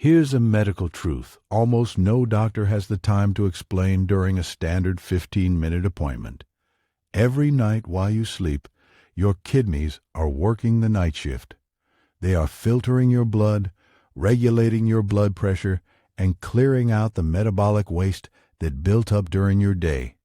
Here's a medical truth almost no doctor has the time to explain during a standard 15-minute appointment. Every night while you sleep, your kidneys are working the night shift. They are filtering your blood, regulating your blood pressure, and clearing out the metabolic waste that built up during your day.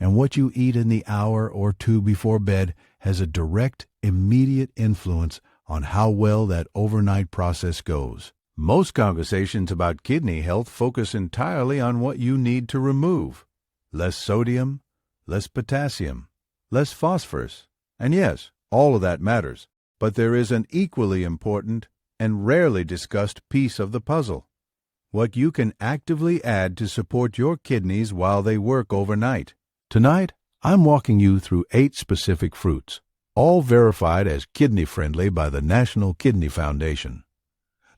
And what you eat in the hour or two before bed has a direct, immediate influence on how well that overnight process goes. Most conversations about kidney health focus entirely on what you need to remove. Less sodium, less potassium, less phosphorus. And yes, all of that matters. But there is an equally important and rarely discussed piece of the puzzle: what you can actively add to support your kidneys while they work overnight. Tonight, I'm walking you through 8 specific fruits, all verified as kidney-friendly by the National Kidney Foundation,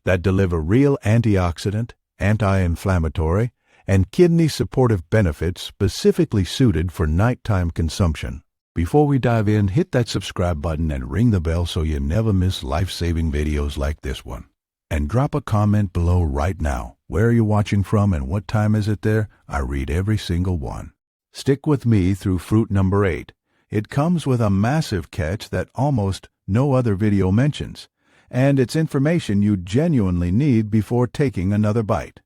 that deliver real antioxidant, anti-inflammatory, and kidney-supportive benefits specifically suited for nighttime consumption. Before we dive in, hit that subscribe button and ring the bell so you never miss life-saving videos like this one. And drop a comment below right now. Where are you watching from and what time is it there? I read every single one. Stick with me through fruit number 8. It comes with a massive catch that almost no other video mentions, and it's information you genuinely need before taking another bite.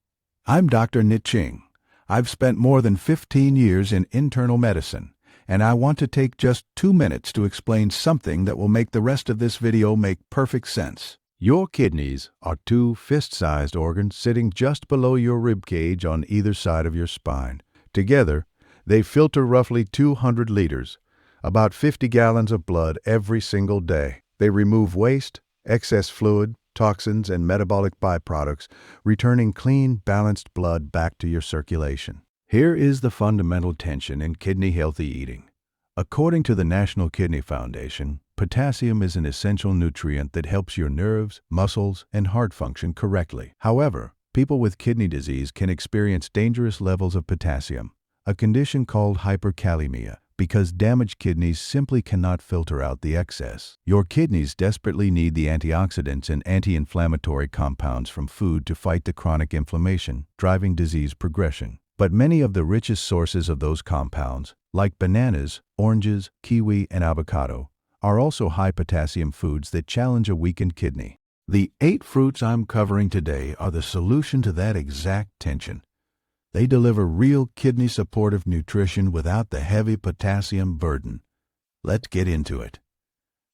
I'm Dr. Nit Ching. I've spent more than 15 years in internal medicine, and I want to take just 2 minutes to explain something that will make the rest of this video make perfect sense. Your kidneys are 2 fist-sized organs sitting just below your rib cage on either side of your spine. Together, they filter roughly 200 liters, about 50 gallons of blood every single day. They remove waste, excess fluid, toxins, and metabolic byproducts, returning clean, balanced blood back to your circulation. Here is the fundamental tension in kidney-healthy eating. According to the National Kidney Foundation, potassium is an essential nutrient that helps your nerves, muscles, and heart function correctly. However, people with kidney disease can experience dangerous levels of potassium, a condition called hyperkalemia, because damaged kidneys simply cannot filter out the excess. Your kidneys desperately need the antioxidants and anti-inflammatory compounds from food to fight the chronic inflammation, driving disease progression. But many of the richest sources of those compounds, like bananas, oranges, kiwi, and avocado, are also high potassium foods that challenge a weakened kidney. The 8 fruits I'm covering today are the solution to that exact tension. They deliver real kidney-supportive nutrition without the heavy potassium burden. Let's get into it.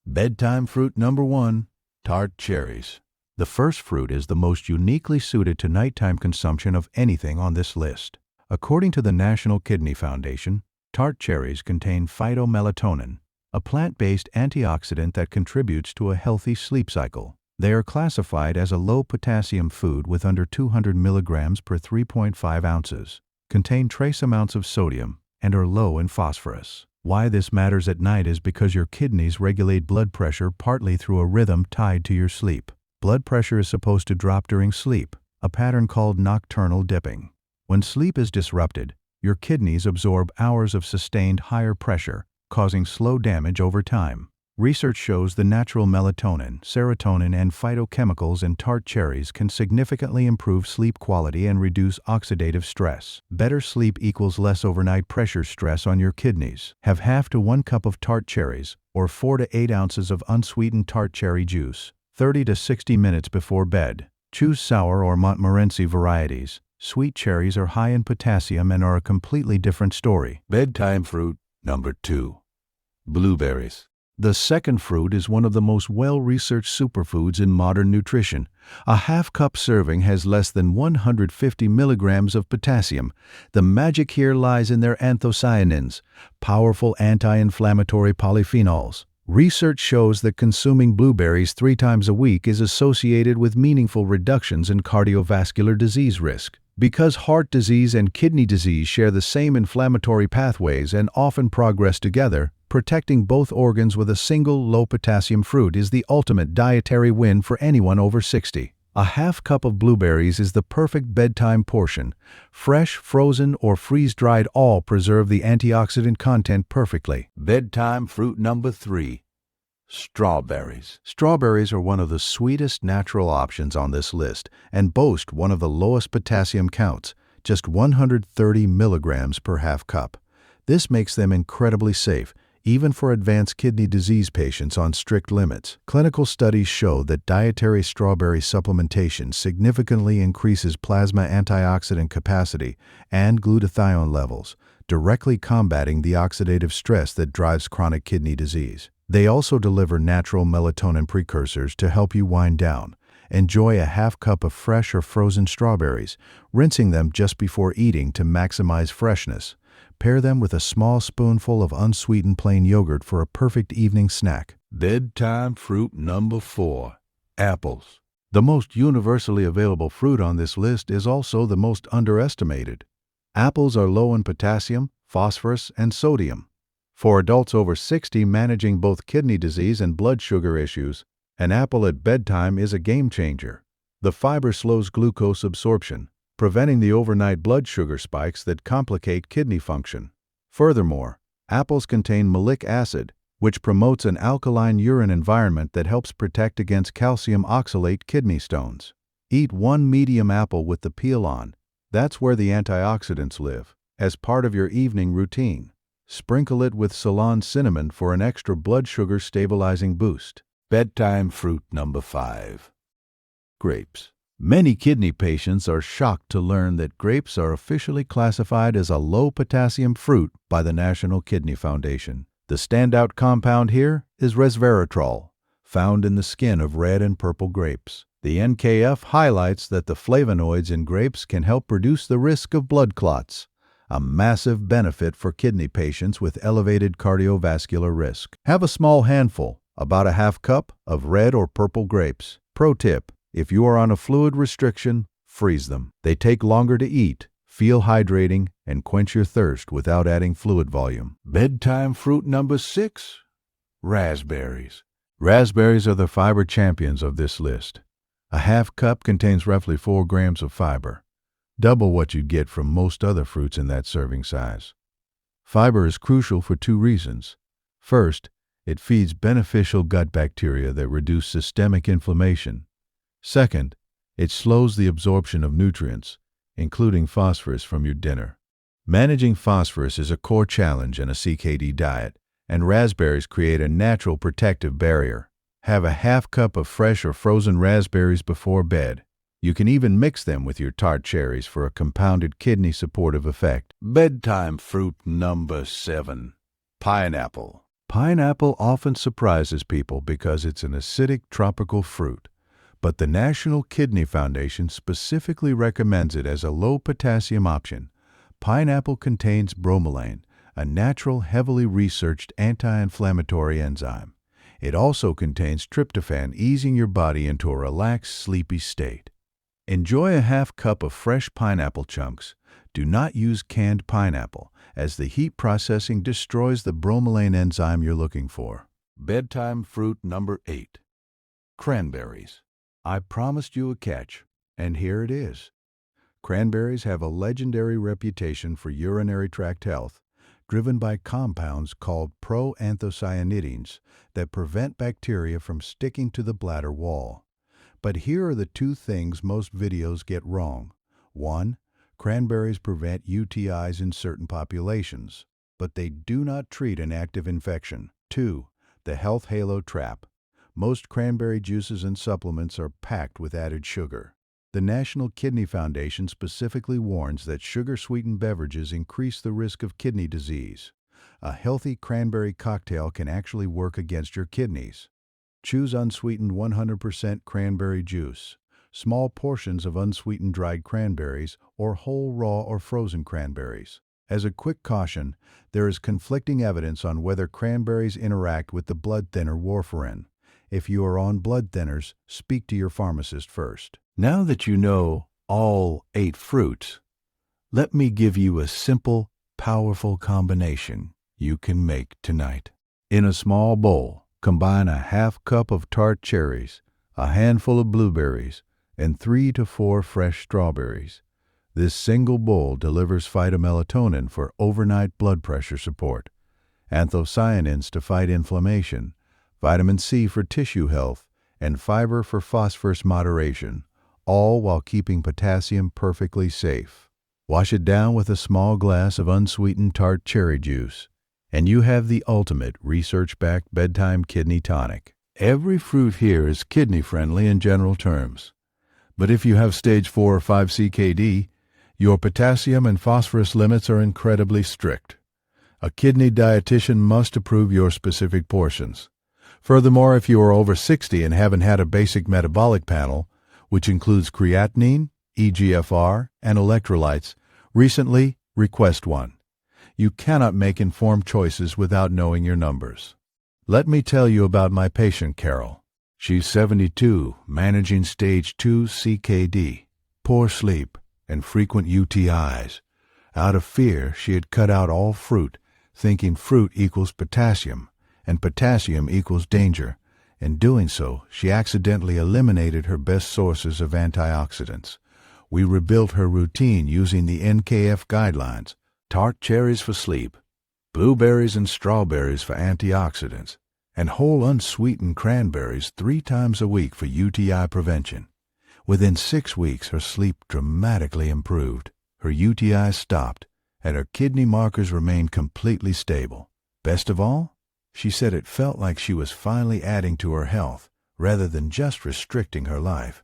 Bedtime fruit number 1, tart cherries. The first fruit is the most uniquely suited to nighttime consumption of anything on this list. According to the National Kidney Foundation, tart cherries contain phytomelatonin, a plant-based antioxidant that contributes to a healthy sleep cycle. They are classified as a low-potassium food with under 200 milligrams per 3.5 ounces, contain trace amounts of sodium, and are low in phosphorus. Why this matters at night is because your kidneys regulate blood pressure partly through a rhythm tied to your sleep. Blood pressure is supposed to drop during sleep, a pattern called nocturnal dipping. When sleep is disrupted, your kidneys absorb hours of sustained higher pressure, causing slow damage over time. Research shows the natural melatonin, serotonin, and phytochemicals in tart cherries can significantly improve sleep quality and reduce oxidative stress. Better sleep equals less overnight pressure stress on your kidneys. Have half to 1 cup of tart cherries, or 4 to 8 ounces of unsweetened tart cherry juice, 30 to 60 minutes before bed. Choose sour or Montmorency varieties. Sweet cherries are high in potassium and are a completely different story. Bedtime fruit number 2, blueberries. The second fruit is one of the most well-researched superfoods in modern nutrition. A half-cup serving has less than 150 milligrams of potassium. The magic here lies in their anthocyanins, powerful anti-inflammatory polyphenols. Research shows that consuming blueberries 3 times a week is associated with meaningful reductions in cardiovascular disease risk. Because heart disease and kidney disease share the same inflammatory pathways and often progress together, protecting both organs with a single low-potassium fruit is the ultimate dietary win for anyone over 60. A half cup of blueberries is the perfect bedtime portion. Fresh, frozen, or freeze-dried all preserve the antioxidant content perfectly. Bedtime fruit number 3, Strawberries. Strawberries are one of the sweetest natural options on this list and boast one of the lowest potassium counts, just 130 milligrams per half cup. This makes them incredibly safe, even for advanced kidney disease patients on strict limits. Clinical studies show that dietary strawberry supplementation significantly increases plasma antioxidant capacity and glutathione levels, directly combating the oxidative stress that drives chronic kidney disease. They also deliver natural melatonin precursors to help you wind down. Enjoy a half cup of fresh or frozen strawberries, rinsing them just before eating to maximize freshness. Pair them with a small spoonful of unsweetened plain yogurt for a perfect evening snack. Bedtime fruit number 4. Apples. The most universally available fruit on this list is also the most underestimated. Apples are low in potassium, phosphorus, and sodium. For adults over 60 managing both kidney disease and blood sugar issues, an apple at bedtime is a game changer. The fiber slows glucose absorption, preventing the overnight blood sugar spikes that complicate kidney function. Furthermore, apples contain malic acid, which promotes an alkaline urine environment that helps protect against calcium oxalate kidney stones. Eat one medium apple with the peel on. That's where the antioxidants live, as part of your evening routine. Sprinkle it with Ceylon cinnamon for an extra blood sugar stabilizing boost. Bedtime fruit number 5. Grapes. Many kidney patients are shocked to learn that grapes are officially classified as a low-potassium fruit by the National Kidney Foundation. The standout compound here is resveratrol, found in the skin of red and purple grapes. The NKF highlights that the flavonoids in grapes can help reduce the risk of blood clots, a massive benefit for kidney patients with elevated cardiovascular risk. Have a small handful, about a half cup, of red or purple grapes. Pro tip: if you are on a fluid restriction, freeze them. They take longer to eat, feel hydrating, and quench your thirst without adding fluid volume. Bedtime fruit number 6. Raspberries. Raspberries are the fiber champions of this list. A half cup contains roughly 4 grams of fiber, double what you'd get from most other fruits in that serving size. Fiber is crucial for 2 reasons. First, it feeds beneficial gut bacteria that reduce systemic inflammation. Second, it slows the absorption of nutrients, including phosphorus from your dinner. Managing phosphorus is a core challenge in a CKD diet, and raspberries create a natural protective barrier. Have a half cup of fresh or frozen raspberries before bed. You can even mix them with your tart cherries for a compounded kidney supportive effect. Bedtime fruit number 7. Pineapple. Pineapple often surprises people because it's an acidic tropical fruit, but the National Kidney Foundation specifically recommends it as a low-potassium option. Pineapple contains bromelain, a natural, heavily researched anti-inflammatory enzyme. It also contains tryptophan, easing your body into a relaxed, sleepy state. Enjoy a half cup of fresh pineapple chunks. Do not use canned pineapple, as the heat processing destroys the bromelain enzyme you're looking for. Bedtime fruit number 8. Cranberries. I promised you a catch, and here it is. Cranberries have a legendary reputation for urinary tract health, driven by compounds called proanthocyanidins that prevent bacteria from sticking to the bladder wall. But here are the 2 things most videos get wrong. 1. Cranberries prevent UTIs in certain populations, but they do not treat an active infection. 2. The health halo trap. Most cranberry juices and supplements are packed with added sugar. The National Kidney Foundation specifically warns that sugar-sweetened beverages increase the risk of kidney disease. A healthy cranberry cocktail can actually work against your kidneys. Choose unsweetened 100% cranberry juice, small portions of unsweetened dried cranberries, or whole raw or frozen cranberries. As a quick caution, there is conflicting evidence on whether cranberries interact with the blood thinner warfarin. If you are on blood thinners, speak to your pharmacist first. Now that you know all 8 fruits, let me give you a simple, powerful combination you can make tonight. In a small bowl, combine a half cup of tart cherries, a handful of blueberries, and 3 to 4 fresh strawberries. This single bowl delivers phytomelatonin for overnight blood pressure support, anthocyanins to fight inflammation, vitamin C for tissue health, and fiber for phosphorus moderation, all while keeping potassium perfectly safe. Wash it down with a small glass of unsweetened tart cherry juice, and you have the ultimate research-backed bedtime kidney tonic. Every fruit here is kidney-friendly in general terms. But if you have stage 4 or 5 CKD, your potassium and phosphorus limits are incredibly strict. A kidney dietitian must approve your specific portions. Furthermore, if you are over 60 and haven't had a basic metabolic panel, which includes creatinine, eGFR, and electrolytes, recently request one. You cannot make informed choices without knowing your numbers. Let me tell you about my patient, Carol. She's 72, managing stage 2 CKD, poor sleep, and frequent UTIs. Out of fear, she had cut out all fruit, thinking fruit equals potassium, and potassium equals danger. In doing so, she accidentally eliminated her best sources of antioxidants. We rebuilt her routine using the NKF guidelines: tart cherries for sleep, blueberries and strawberries for antioxidants, and whole unsweetened cranberries 3 times a week for UTI prevention. Within 6 weeks, her sleep dramatically improved, her UTI stopped, and her kidney markers remained completely stable. Best of all, she said it felt like she was finally adding to her health rather than just restricting her life.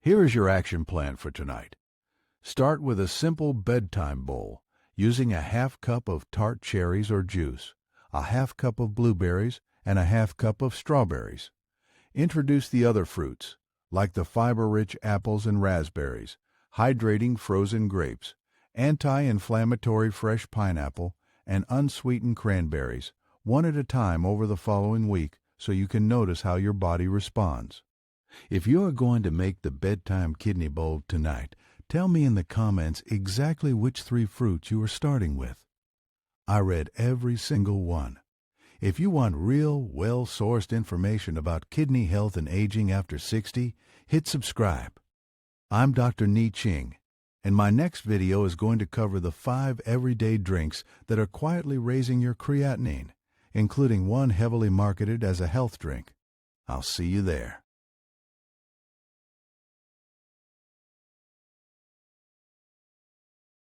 Here is your action plan for tonight. Start with a simple bedtime bowl using a half cup of tart cherries or juice, a half cup of blueberries, and a half cup of strawberries. Introduce the other fruits, like the fiber-rich apples and raspberries, hydrating frozen grapes, anti-inflammatory fresh pineapple, and unsweetened cranberries, one at a time over the following week so you can notice how your body responds. If you are going to make the bedtime kidney bowl tonight, tell me in the comments exactly which 3 fruits you are starting with. I read every single one. If you want real, well-sourced information about kidney health and aging after 60, hit subscribe. I'm Dr. Ni Ching, and my next video is going to cover the 5 everyday drinks that are quietly raising your creatinine, including one heavily marketed as a health drink. I'll see you there.